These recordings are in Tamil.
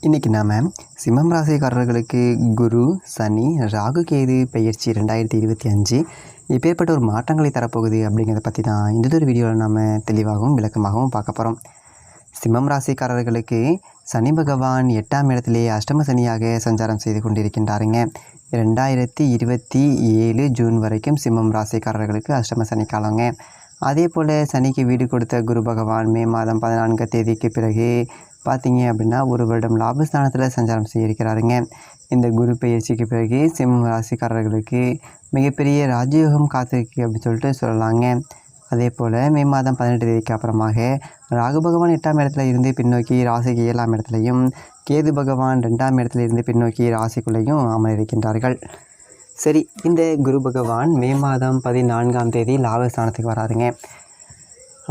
இன்றைக்கி நாம் சிம்மம் ராசிக்காரர்களுக்கு குரு, சனி, ராகு, கேது பெயர்ச்சி 2025 இப்பேற்பட்ட ஒரு மாற்றங்களை தரப்போகுது அப்படிங்கிறத பற்றி தான் இந்த ஒரு வீடியோவில் நாம் தெளிவாகவும் விளக்கமாகவும் பார்க்க போகிறோம். சிம்மம் ராசிக்காரர்களுக்கு சனி பகவான் 8ஆம் இடத்திலே அஷ்டம சனியாக சஞ்சாரம் செய்து கொண்டிருக்கின்றாருங்க. 2027 ஜூன் வரைக்கும் சிம்மம் ராசிக்காரர்களுக்கு அஷ்டம சனி காலங்க. அதே போல் சனிக்கு வீடு கொடுத்த குரு பகவான் மே மாதம் 14 தேதிக்கு பிறகு பார்த்தீங்க அப்படின்னா ஒரு வருடம் லாபஸ்தானத்தில் சஞ்சாரம் செய்திருக்கிறாருங்க. இந்த குரு பயிற்சிக்கு பிறகு சிம்மம் ராசிக்காரர்களுக்கு மிகப்பெரிய ராஜயோகம் காத்திருக்கு அப்படின்னு சொல்லிட்டு சொல்லலாங்க. அதே போல் மே மாதம் 18 தேதிக்கு அப்புறமாக ராகு பகவான் 8ஆம் இடத்துல இருந்து பின்னோக்கி ராசிக்கு 7ஆம் இடத்துலையும், கேது பகவான் 2ஆம் இடத்துல இருந்து பின்னோக்கி ராசிக்குள்ளேயும் அமர இருக்கின்றார்கள். சரி, இந்த குரு பகவான் மே மாதம் 14ஆம் தேதி லாபஸ்தானத்துக்கு வராருங்க.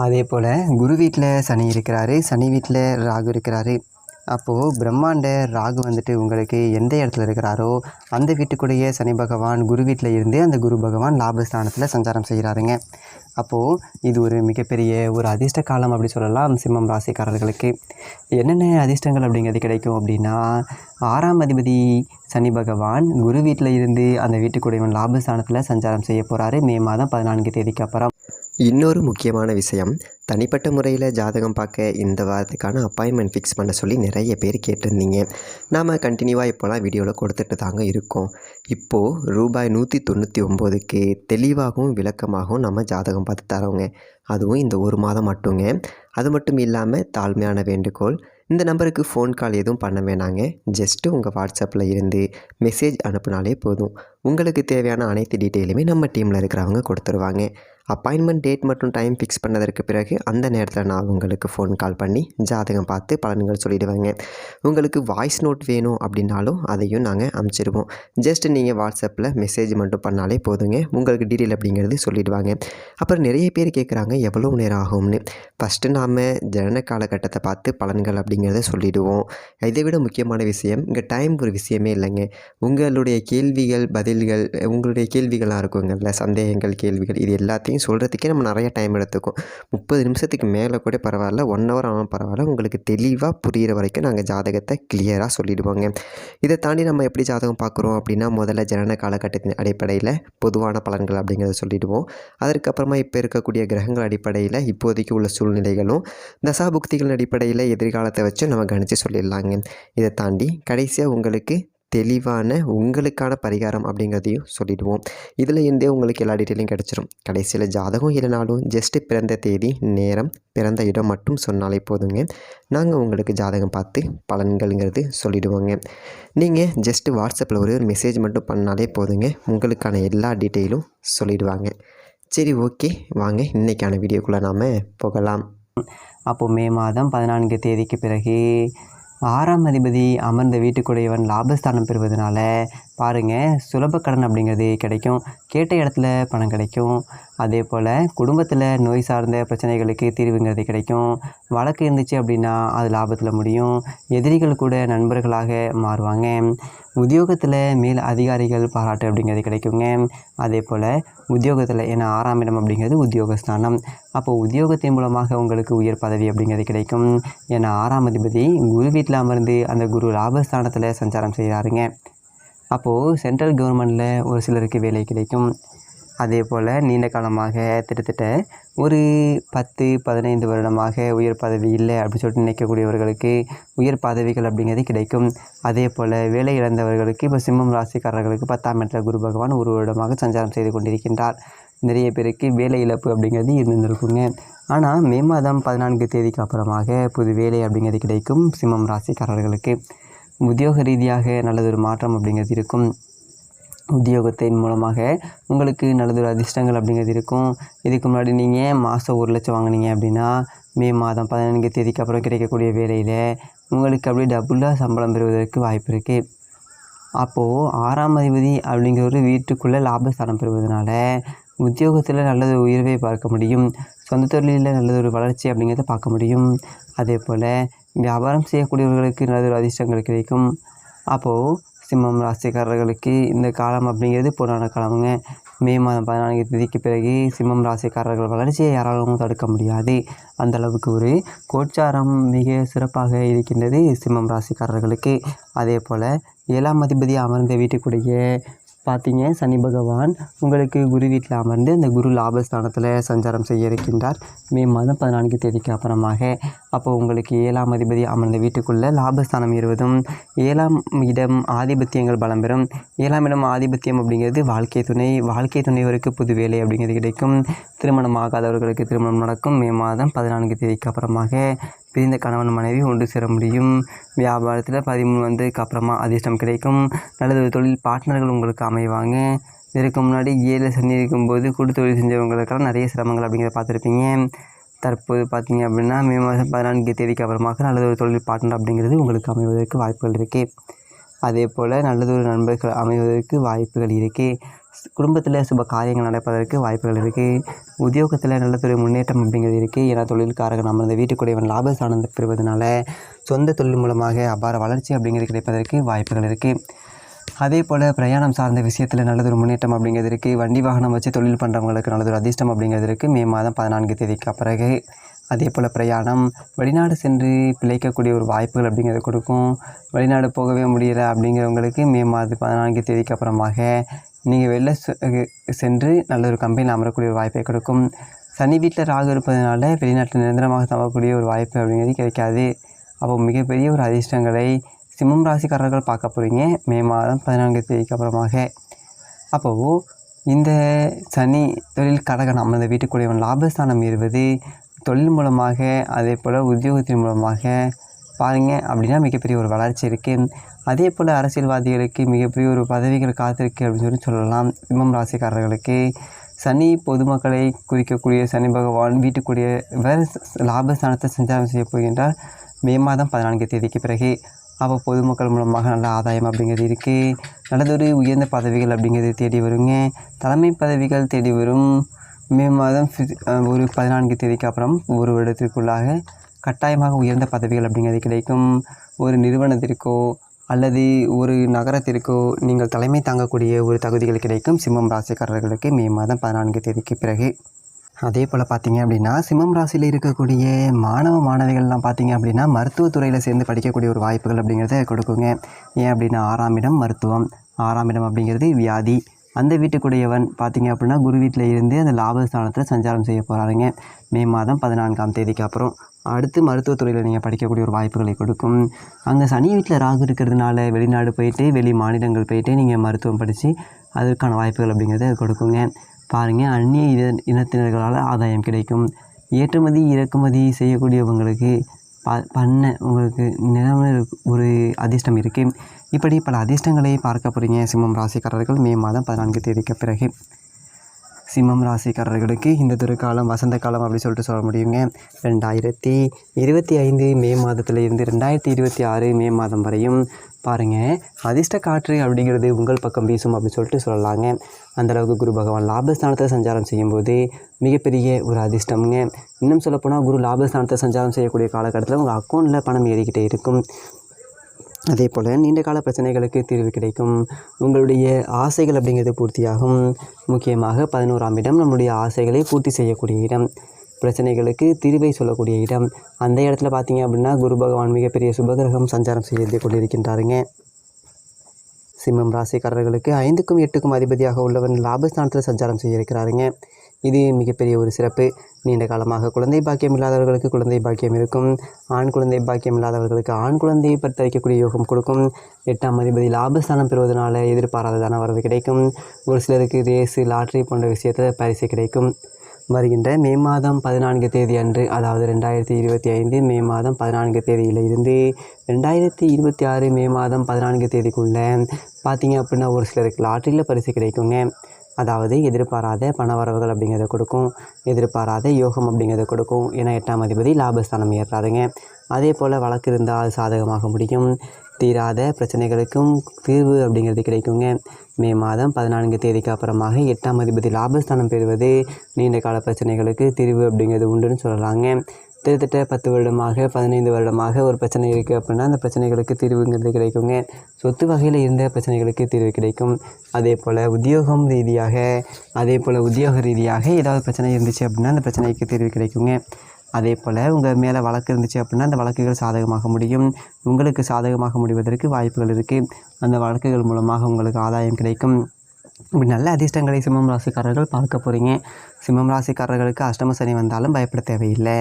அதே போல் குரு வீட்டில் சனி இருக்கிறாரு, சனி வீட்டில் ராகு இருக்கிறாரு. அப்போது பிரம்மாண்ட ராகு வந்துட்டு உங்களுக்கு எந்த இடத்துல இருக்கிறாரோ அந்த வீட்டுக்குடைய சனி பகவான் குரு வீட்டில் இருந்து அந்த குரு பகவான் லாபஸ்தானத்தில் சஞ்சாரம் செய்கிறாருங்க. அப்போது இது ஒரு மிகப்பெரிய ஒரு அதிர்ஷ்ட காலம் அப்படி சொல்லலாம். சிம்மம் ராசிக்காரர்களுக்கு என்னென்ன அதிர்ஷ்டங்கள் அப்படிங்கிறது கிடைக்கும் அப்படின்னா, 6ஆம் அதிபதி சனி பகவான் குரு வீட்டில் இருந்து அந்த வீட்டுக்குடையவன் லாபஸ்தானத்தில் சஞ்சாரம் செய்ய போகிறாரு மே மாதம் 14 தேதிக்கு அப்புறம். இன்னொரு முக்கியமான விஷயம், தனிப்பட்ட முறையில் ஜாதகம் பார்க்க இந்த வாரத்துக்கான அப்பாயின்மெண்ட் ஃபிக்ஸ் பண்ண சொல்லி நிறைய பேர் கேட்டிருந்தீங்க. நாம் கண்டினியூவாக இப்போலாம் வீடியோவில் கொடுத்துட்டு தாங்க இருக்கோம். இப்போது ரூபாய் 199க்கு தெளிவாகவும் விளக்கமாகவும் நம்ம ஜாதகம் பார்த்து தரோங்க. அதுவும் இந்த ஒரு மாதம் மட்டுங்க. அது மட்டும் இல்லாமல் தாழ்மையான வேண்டுகோள், இந்த நம்பருக்கு ஃபோன் கால் எதுவும் பண்ண வேணாங்க. ஜஸ்ட்டு உங்கள் வாட்ஸ்அப்பில் இருந்து மெசேஜ் அனுப்புனாலே போதும். உங்களுக்கு தேவையான அனைத்து டீட்டெயிலுமே நம்ம டீமில் இருக்கிறவங்க கொடுத்துருவாங்க. அப்பாயின்மெண்ட் டேட் மற்றும் டைம் ஃபிக்ஸ் பண்ணதற்கு பிறகு அந்த நேரத்தில் நான் உங்களுக்கு ஃபோன் கால் பண்ணி ஜாதகம் பார்த்து பலன்கள் சொல்லிவிடுவேங்க. உங்களுக்கு வாய்ஸ் நோட் வேணும் அப்படின்னாலும் அதையும் நாங்கள் அனுப்பிச்சிடுவோம். ஜஸ்ட் நீங்கள் வாட்ஸ்அப்பில் மெசேஜ் மட்டும் பண்ணாலே போதுங்க. உங்களுக்கு டீட்டெயில் அப்படிங்கிறது சொல்லிவிடுவாங்க. அப்புறம் நிறைய பேர் கேட்குறாங்க எவ்வளோ நேரம் ஆகும்னு. ஃபஸ்ட்டு நாம் ஜனன காலகட்டத்தை பார்த்து பலன்கள் அப்படிங்கிறத சொல்லிவிடுவோம். இதை விட முக்கியமான விஷயம், இங்கே டைம் ஒரு விஷயமே இல்லைங்க. உங்களுடைய கேள்விகள் பதில்கள், உங்களுடைய கேள்விகளாக இருக்குங்கள்ல, சந்தேகங்கள் கேள்விகள், இது எல்லாத்தையும் சொல்கிறதுக்கே நம்ம நிறைய டைம் எடுத்துக்கும். 30 நிமிஷத்துக்கு மேலே கூட பரவாயில்ல, 1 ஹவர் ஆனாலும் பரவாயில்ல. உங்களுக்கு தெளிவாக புரிகிற வரைக்கும் நாங்கள் ஜாதகத்தை கிளியராக சொல்லிவிடுவோங்க. இதை தாண்டி நம்ம எப்படி ஜாதகம் பார்க்குறோம் அப்படின்னா, முதல்ல ஜனன காலகட்டத்தின் அடிப்படையில் பொதுவான பலன்கள் அப்படிங்கிறத சொல்லிவிடுவோம். அதற்கப்புறமா இப்போ இருக்கக்கூடிய கிரகங்கள் அடிப்படையில் இப்போதைக்கு உள்ள சூழ்நிலைகளும், தசாபுக்திகளின் அடிப்படையில் எதிர்காலத்தை வச்சு நம்ம கணித்து சொல்லிடலாங்க. இதை தாண்டி கடைசியாக உங்களுக்கு தெளிவான உங்களுக்கான பரிகாரம் அப்படிங்கிறதையும் சொல்லிவிடுவோம். இதில் இருந்தே உங்களுக்கு எல்லா டீட்டெயிலும் கிடச்சிரும். கடைசியில் ஜாதகம் இல்லைனாலும் ஜஸ்ட்டு பிறந்த தேதி, நேரம், பிறந்த இடம் மட்டும் சொன்னாலே போதுங்க. நாங்கள் உங்களுக்கு ஜாதகம் பார்த்து பலன்கள்ங்கிறது சொல்லிவிடுவோங்க. நீங்கள் ஜஸ்ட்டு வாட்ஸ்அப்பில் ஒரு மெசேஜ் மட்டும் பண்ணாலே போதுங்க. உங்களுக்கான எல்லா டீட்டெயிலும் சொல்லிவிடுவாங்க. சரி, ஓகே, வாங்க இன்றைக்கான வீடியோக்குள்ளே நாம் போகலாம். அப்போது மே மாதம் 14 தேதிக்கு பிறகு 6ஆம் அதிபதி அமர்ந்த வீட்டுக்குடையவன் லாபஸ்தானம் பெறுவதனால பாருங்கள், சுலப கடன் அப்படிங்கிறது கிடைக்கும். கேட்ட இடத்துல பணம் கிடைக்கும். அதே போல் குடும்பத்தில் நோய் சார்ந்த பிரச்சனைகளுக்கு தீர்வுங்கிறது கிடைக்கும். வழக்கு இருந்துச்சு அப்படின்னா அது லாபத்தில் முடியும். எதிரிகள் கூட நண்பர்களாக மாறுவாங்க. உத்தியோகத்தில் மேல் அதிகாரிகள் பாராட்டு அப்படிங்கிறது கிடைக்குங்க. அதே போல் உத்தியோகத்தில், ஏன்னா 6ஆம் இடம் அப்படிங்கிறது உத்தியோகஸ்தானம். அப்போது உத்தியோகத்தின் மூலமாக உங்களுக்கு உயர் பதவி அப்படிங்கிறது கிடைக்கும். ஏன்னா 6ஆம் அதிபதி குரு வீட்டில் அமர்ந்து அந்த குரு லாபஸ்தானத்தில் சஞ்சாரம் செய்கிறாருங்க. அப்போது சென்ட்ரல் கவர்மெண்ட்டில் ஒரு சிலருக்கு வேலை கிடைக்கும். அதே போல் நீண்ட காலமாக கிட்டத்தட்ட ஒரு 10-15 வருடமாக உயர் பதவி இல்லை அப்படின்னு சொல்லிட்டு நினைக்கக்கூடியவர்களுக்கு உயர் பதவிகள் அப்படிங்கிறது கிடைக்கும். அதே போல் வேலை இழந்தவர்களுக்கு இப்போ சிம்மம் ராசிக்காரர்களுக்கு 10ஆம் இடத்துல குரு பகவான் ஒரு வருடமாக சஞ்சாரம் செய்து கொண்டிருக்கின்றார். நிறைய பேருக்கு வேலை இழப்பு அப்படிங்கிறது இருந்திருக்குங்க. ஆனால் மே மாதம் 14 தேதிக்கு அப்புறமாக புது வேலை அப்படிங்கிறது கிடைக்கும். சிம்மம் ராசிக்காரர்களுக்கு உத்தியோக ரீதியாக நல்லதொரு மாற்றம் அப்படிங்கிறது இருக்கும். உத்தியோகத்தின் மூலமாக உங்களுக்கு நல்லதொரு அதிர்ஷ்டங்கள் அப்படிங்கிறது இருக்கும். இதுக்கு முன்னாடி நீங்கள் மாதம் 1 லட்சம் வாங்கினீங்க அப்படின்னா மே மாதம் 14 தேதிக்கு அப்புறம் கிடைக்கக்கூடிய வேலையில் உங்களுக்கு அப்படியே டபுளாக சம்பளம் பெறுவதற்கு வாய்ப்பு இருக்குது. அப்போது 6ஆம் அதிபதி அப்படிங்கிற ஒரு வீட்டுக்குள்ளே லாபஸ்தானம் பெறுவதனால உத்தியோகத்தில் நல்லது உயர்வை பார்க்க முடியும். சொந்த தொழிலில் நல்லதொரு வளர்ச்சி அப்படிங்கிறத பார்க்க முடியும். அதே போல் வியாபாரம் செய்யக்கூடியவர்களுக்கு நல்லதொரு அதிர்ஷ்டங்கள் கிடைக்கும். அப்போது சிம்மம் ராசிக்காரர்களுக்கு இந்த காலம் அப்படிங்கிறது பொன்னான காலமுங்க. மே மாதம் 14 தேதிக்கு பிறகு சிம்மம் ராசிக்காரர்கள் வளர்ச்சியை யாராலும் தடுக்க முடியாது. அந்த அளவுக்கு ஒரு கோச்சாரம் மிக சிறப்பாக இருக்கின்றது சிம்மம் ராசிக்காரர்களுக்கு. அதே போல் 7ஆம் அதிபதி அமர்ந்த வீட்டுக்குடைய பார்த்தீங்க சனி பகவான் உங்களுக்கு குரு வீட்டில் அமர்ந்து அந்த குரு லாபஸ்தானத்தில் சஞ்சாரம் செய்ய இருக்கின்றார் மே மாதம் 14 தேதிக்கு அப்புறமாக. அப்போ உங்களுக்கு 7ஆம் அதிபதி அமர்ந்த வீட்டுக்குள்ளே லாபஸ்தானம் இருவதும் 7ஆம் இடம் ஆதிபத்தியங்கள் பலம் பெறும். 7ஆம் இடம் ஆதிபத்தியம் அப்படிங்கிறது வாழ்க்கை துணைவருக்கு புது வேலை அப்படிங்கிறது கிடைக்கும். திருமணம் ஆகாதவர்களுக்கு திருமணம் நடக்கும். மே மாதம் 14 தேதிக்கு அப்புறமாக பிரிந்த கணவன் மனைவி ஒன்று சேர முடியும். வியாபாரத்தில் 13 வந்ததுக்கு அப்புறமா அதிர்ஷ்டம் கிடைக்கும். நல்லது தொழில் பார்ட்னர்கள் உங்களுக்கு அமைவாங்க. இதற்கு முன்னாடி 7 சனி இருக்கும்போது கூட்டு தொழில் செஞ்சவங்களுக்கெல்லாம் நிறைய சிரமங்கள் அப்படிங்கிறத பார்த்துருப்பீங்க. தற்போது பார்த்தீங்க அப்படின்னா மே மாதம் 14 தேதிக்கு அப்புறமாக நல்லதொரு தொழில் பார்ட்னர் அப்படிங்கிறது உங்களுக்கு அமைவதற்கு வாய்ப்புகள் இருக்குது. அதே போல் நல்லதொரு நண்பர்கள் அமைவதற்கு வாய்ப்புகள் இருக்குது. குடும்பத்தில் சுப காரியங்கள் நடப்பதற்கு வாய்ப்புகள் இருக்குது. உத்தியோகத்தில் நல்லதொரு முன்னேற்றம் அப்படிங்கிறது இருக்குது. ஏன்னா தொழில்காரகன் அமர்ந்த வீட்டுக்குடையவன் லாபஸ்தானம் பெறுவதனால சொந்த தொழில் மூலமாக அபார வளர்ச்சி அப்படிங்கிறது கிடைப்பதற்கு வாய்ப்புகள் இருக்குது. அதே போல் பிரயாணம் சார்ந்த விஷயத்தில் நல்லதொரு முன்னேற்றம் அப்படிங்கிறது இருக்குது. வண்டி வாகனம் வச்சு தொழில் பண்ணுறவங்களுக்கு நல்லதொரு அதிர்ஷ்டம் அப்படிங்கிறது இருக்குது மே மாதம் 14 தேதிக்கு பிறகு. அதே போல் பிரயாணம் வெளிநாடு சென்று பிழைக்கக்கூடிய ஒரு வாய்ப்புகள் அப்படிங்கிறத கொடுக்கும். வெளிநாடு போகவே முடியலை அப்படிங்கிறவங்களுக்கு மே மாதம் 14 தேதிக்கு அப்புறமாக நீங்கள் வெளில சென்று நல்ல ஒரு கம்பெனியில் அமரக்கூடிய ஒரு வாய்ப்பை கொடுக்கும். சனி வீட்டில் ராகு இருப்பதனால வெளிநாட்டில் நிரந்தரமாக தங்கக்கூடிய ஒரு வாய்ப்பு அப்படிங்கிறது கிடைக்காது. அப்போ மிகப்பெரிய ஒரு அதிர்ஷ்டங்களை சிம்மம் ராசிக்காரர்கள் பார்க்க போகிறீங்க மே மாதம் 14 தேதிக்கு அப்புறமாக. அப்போது இந்த சனி தொழில் கடகன் அமர்ந்த வீட்டுக்குடையவன் லாபஸ்தானம் இருவது தொழில் மூலமாக அதே போல் உத்தியோகத்தின் மூலமாக பாருங்க அப்படின்னா மிகப்பெரிய ஒரு வளர்ச்சி இருக்குது. அதே போல் அரசியல்வாதிகளுக்கு மிகப்பெரிய ஒரு பதவிகள் காத்திருக்கு அப்படின்னு சொல்லலாம். சிம்மம் ராசிக்காரர்களுக்கு சனி பொதுமக்களை குறிக்கக்கூடிய சனி பகவான் வீட்டுக்குரிய வேறு லாபஸ்தானத்தை சஞ்சாரம் செய்ய போகின்றார் மே மாதம் 14 தேதிக்கு பிறகு. அப்போ பொதுமக்கள் மூலமாக நல்ல ஆதாயம் அப்படிங்கிறது இருக்குது. நல்லதொரு உயர்ந்த பதவிகள் அப்படிங்கிறது தேடி வருங்க. தலைமை பதவிகள் தேடி வரும். மே மாதம் ஒரு 14 தேதிக்கு அப்புறம் ஒரு வருடத்திற்குள்ளாக கட்டாயமாக உயர்ந்த பதவிகள் அப்படிங்கிறது கிடைக்கும். ஒரு நிறுவனத்திற்கோ அல்லது ஒரு நகரத்திற்கோ நீங்கள் தலைமை தாங்கக்கூடிய ஒரு தகுதிகள் கிடைக்கும் சிம்மம் ராசிக்காரர்களுக்கு மே மாதம் 14 தேதிக்கு பிறகு. அதே போல் பார்த்தீங்க அப்படின்னா சிம்மம் ராசியில் இருக்கக்கூடிய மாணவிகள்லாம் பார்த்தீங்க அப்படின்னா மருத்துவத்துறையில் சேர்ந்து படிக்கக்கூடிய ஒரு வாய்ப்புகள் அப்படிங்கிறத கொடுக்குங்க. ஏன் அப்படின்னா 6ஆம் இடம் மருத்துவம், 6ஆம் இடம் அப்படிங்கிறது வியாதி. அந்த வீட்டுக்குடையவன் பார்த்தீங்க அப்படின்னா குரு வீட்டில் இருந்து அந்த லாபஸ்தானத்தில் சஞ்சாரம் செய்ய போகிறாருங்க மே மாதம் 14ஆம் தேதிக்கு அப்புறம். அடுத்து மருத்துவத்துறையில் நீங்கள் படிக்கக்கூடிய ஒரு வாய்ப்புகளை கொடுக்கும். அங்கே சனி வீட்டில் ராகு இருக்கிறதுனால வெளிநாடு போயிட்டு வெளி மாநிலங்கள் போயிட்டு நீங்கள் மருத்துவம் படித்து அதற்கான வாய்ப்புகள் அப்படிங்கிறத கொடுக்குங்க. பாருங்கள், அந்நிய இனத்தினர்களால் ஆதாயம் கிடைக்கும். ஏற்றுமதி இறக்குமதி செய்யக்கூடியவங்களுக்கு உங்களுக்கு நிலவில் ஒரு அதிர்ஷ்டம் இருக்குது. இப்படி பல அதிர்ஷ்டங்களை பார்க்க போகிறீங்க சிம்மம் ராசிக்காரர்கள் மே மாதம் 14 தேதிக்கு பிறகு. சிம்மம் ராசிக்காரர்களுக்கு இந்த துறைக்காலம் வசந்த காலம் அப்படி சொல்லிட்டு சொல்ல முடியுங்க. 2025 மே மாதத்தில் இருந்து 2026 மே மாதம் வரையும் பாருங்கள் அதிர்ஷ்ட காற்று அப்படிங்கிறது உங்கள் பக்கம் வீசும் அப்படின்னு சொல்லிட்டு சொல்லலாங்க. அந்தளவுக்கு குரு பகவான் லாபஸ்தானத்தை சஞ்சாரம் செய்யும்போது மிகப்பெரிய ஒரு அதிர்ஷ்டம்ங்க. இன்னும் சொல்லப்போனால் குரு லாபஸ்தானத்தை சஞ்சாரம் செய்யக்கூடிய காலகட்டத்தில் உங்கள் அக்கௌண்ட்டில் பணம் ஏறிக்கிட்டே இருக்கும். அதே போல் நீண்ட கால பிரச்சனைகளுக்கு தீர்வு கிடைக்கும். உங்களுடைய ஆசைகள் அப்படிங்கிறது பூர்த்தியாகும். முக்கியமாக 11ஆம் இடம் நம்முடைய ஆசைகளை பூர்த்தி செய்யக்கூடிய இடம், பிரச்சனைகளுக்கு தீர்வை சொல்லக்கூடிய இடம். அந்த இடத்துல பார்த்தீங்க அப்படின்னா குரு பகவான் மிகப்பெரிய சுபகிரகம் சஞ்சாரம் செய்து கொண்டிருக்கின்றாருங்க. சிம்மம் ராசிக்காரர்களுக்கு 5க்கும் 8க்கும் அதிபதியாக உள்ளவன் லாபஸ்தானத்தில் சஞ்சாரம் செய்ய இருக்கிறாருங்க. இது மிகப்பெரிய ஒரு சிறப்பு. நீண்ட காலமாக குழந்தை பாக்கியம் இல்லாதவர்களுக்கு குழந்தை பாக்கியம் இருக்கும். ஆண் குழந்தை பாக்கியம் இல்லாதவர்களுக்கு ஆண் குழந்தையை பெற்று வைக்கக்கூடிய யோகம் கொடுக்கும். 8ஆம் அதிபதி லாபஸ்தானம் பெறுவதனால எதிர்பாராத தன வரவு கிடைக்கும். ஒரு சிலருக்கு ரேஸு லாட்ரி போன்ற விஷயத்தில் பரிசு கிடைக்கும். வருகின்ற மே மாதம் 14 தேதி அன்று, அதாவது 2025 மே மாதம் 14 தேதியில் இருந்து 2026 மே மாதம் 14 தேதிக்குள்ளே பார்த்தீங்க அப்படின்னா ஒரு சிலருக்கு லாட்ரியில் பரிசு கிடைக்குங்க. அதாவது எதிர்பாராத பண வரவுகள் அப்படிங்கிறத கொடுக்கும். எதிர்பாராத யோகம் அப்படிங்கிறத கொடுக்கும். ஏன்னா 8ஆம் அதிபதி லாபஸ்தானம் ஏறுறாருங்க. அதே போல் வழக்கு இருந்தால் சாதகமாக முடியும். தீராத பிரச்சனைகளுக்கும் தீர்வு அப்படிங்கிறது கிடைக்குங்க. மே மாதம் 14 தேதிக்கு அப்புறமாக 8ஆம் அதிபதி லாபஸ்தானம் பெறுவது நீண்ட கால பிரச்சனைகளுக்கு தீர்வு அப்படிங்கிறது உண்டுன்னு சொல்லலாங்க. கிட்டத்தட்ட 10 வருடமாக 15 வருடமாக ஒரு பிரச்சனை இருக்குது அப்படின்னா அந்த பிரச்சனைகளுக்கு தீர்வுங்கிறது கிடைக்குங்க. சொத்து வகையில் இருந்த பிரச்சனைகளுக்கு தீர்வு கிடைக்கும். அதே போல் உத்தியோக ரீதியாக ஏதாவது பிரச்சனை இருந்துச்சு அப்படின்னா அந்த பிரச்சனைக்கு தீர்வு கிடைக்குங்க. அதே போல் உங்கள் மேலே வழக்கு இருந்துச்சு அப்படின்னா அந்த வழக்குகள் சாதகமாக முடியும். உங்களுக்கு சாதகமாக முடிவதற்கு வாய்ப்புகள் இருக்குது. அந்த வழக்குகள் மூலமாக உங்களுக்கு ஆதாயம் கிடைக்கும். இப்படி நல்ல அதிர்ஷ்டங்களை சிம்மம் ராசிக்காரர்கள் பார்க்க போகிறீங்க. சிம்மம் ராசிக்காரர்களுக்கு அஷ்டம சனி வந்தாலும் பயப்பட தேவையில்லை.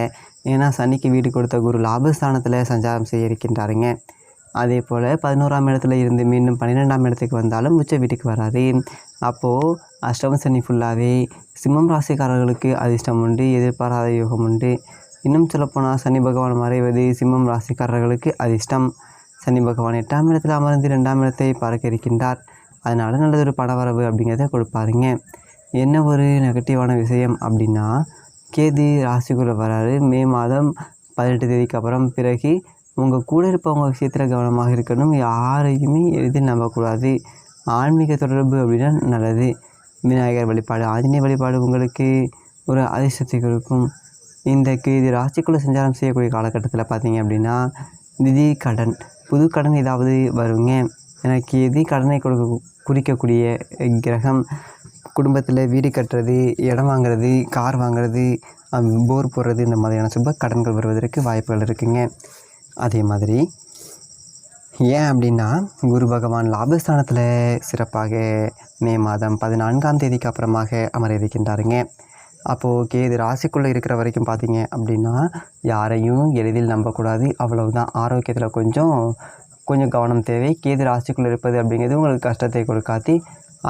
ஏன்னா சனிக்கு வீடு கொடுத்த குரு லாபஸ்தானத்தில் சஞ்சாரம் செய்ய இருக்கின்றாருங்க. அதே போல் 11ஆம் இடத்துல இருந்து மீண்டும் 12ஆம் இடத்துக்கு வந்தாலும் உச்ச வீட்டுக்கு வராரு. அப்போது அஷ்டம சனி ஃபுல்லாகவே சிம்மம் ராசிக்காரர்களுக்கு அதிர்ஷ்டம் உண்டு, எதிர்பாராத யோகம் உண்டு. இன்னும் சொல்லப்போனால் சனி பகவான் மறைவது சிம்மம் ராசிக்காரர்களுக்கு அதிர்ஷ்டம். சனி பகவான் 8ஆம் இடத்தில் அமர்ந்து 2ஆம் இடத்தை பார்க்க இருக்கின்றார். அதனால் நல்லதொரு பணவரவு அப்படிங்கிறத கொடுப்பாருங்க. என்ன ஒரு நெகட்டிவான விஷயம் அப்படின்னா, கேது ராசிக்குள்ளே வராரு மே மாதம் 18 தேதிக்கு அப்புறம். பிறகு உங்கள் கூட இருப்பவங்க விஷயத்தில் கவனமாக இருக்கணும். யாரையுமே எளிதில் நம்பக்கூடாது. ஆன்மீக தொடர்பு அப்படின்னா நல்லது. விநாயகர் வழிபாடு, ஆஞ்சநேய வழிபாடு உங்களுக்கு ஒரு அதிர்ஷ்டத்தை கொடுக்கும். இந்த கேது ராசிக்குள்ளே சஞ்சாரம் செய்யக்கூடிய காலகட்டத்தில் பார்த்தீங்க அப்படின்னா திடீர் கடன், புது கடன் ஏதாவது வருங்க. எனக்கு எது கடனை குறிக்கக்கூடிய கிரகம். குடும்பத்தில் வீடு கட்டுறது, இடம் வாங்குறது, கார் வாங்குறது, போர் போடுறது, இந்த மாதிரியான சுப கடன்கள் வருவதற்கு வாய்ப்புகள் இருக்குங்க. அதே மாதிரி ஏன் அப்படின்னா குரு பகவான் லாபஸ்தானத்தில் சிறப்பாக மே மாதம் 14ஆம் தேதிக்கு அப்புறமாக அமர இருக்கின்றாருங்க. அப்போது கேது ராசிக்குள்ளே இருக்கிற வரைக்கும் பார்த்தீங்க அப்படின்னா யாரையும் எளிதில் நம்பக்கூடாது. அவ்வளவுதான். ஆரோக்கியத்தில் கொஞ்சம் கவனம் தேவை. கேது ராசிக்குள்ளே இருப்பது அப்படிங்கிறது உங்களுக்கு கஷ்டத்தை கொடுக்காது.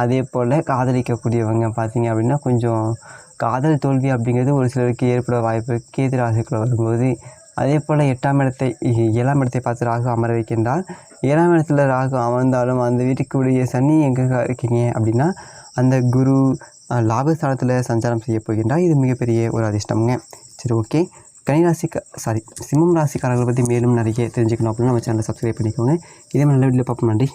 அதே போல் காதலிக்கக்கூடியவங்க பார்த்தீங்க அப்படின்னா கொஞ்சம் காதல் தோல்வி அப்படிங்கிறது ஒரு சிலருக்கு ஏற்பட வாய்ப்பு இருக்குது கேது ராசிக்குள்ளே வரும்போது. அதே போல் 7ஆம் இடத்தை பார்த்து ராகு அமர வைக்கின்றார். 7ஆம் இடத்துல ராகு அமர்ந்தாலும் அந்த வீட்டுக்குரிய சனி எங்கே இருக்கீங்க அப்படின்னா அந்த குரு லாபஸ்தானத்தில் சஞ்சாரம் செய்ய போகின்றார். இது மிகப்பெரிய ஒரு அதிர்ஷ்டம்ங்க. சரி, ஓகே. சிம்மம் ராசிக்காரர்களை பற்றி மேலும் நிறைய தெரிஞ்சுக்கணும் அப்படின்னா நம்ம சேனலை சப்ஸ்கிரைப் பண்ணிக்கோங்க. இதே மாதிரி நல்ல வீடியோ பார்ப்போம். நன்றி.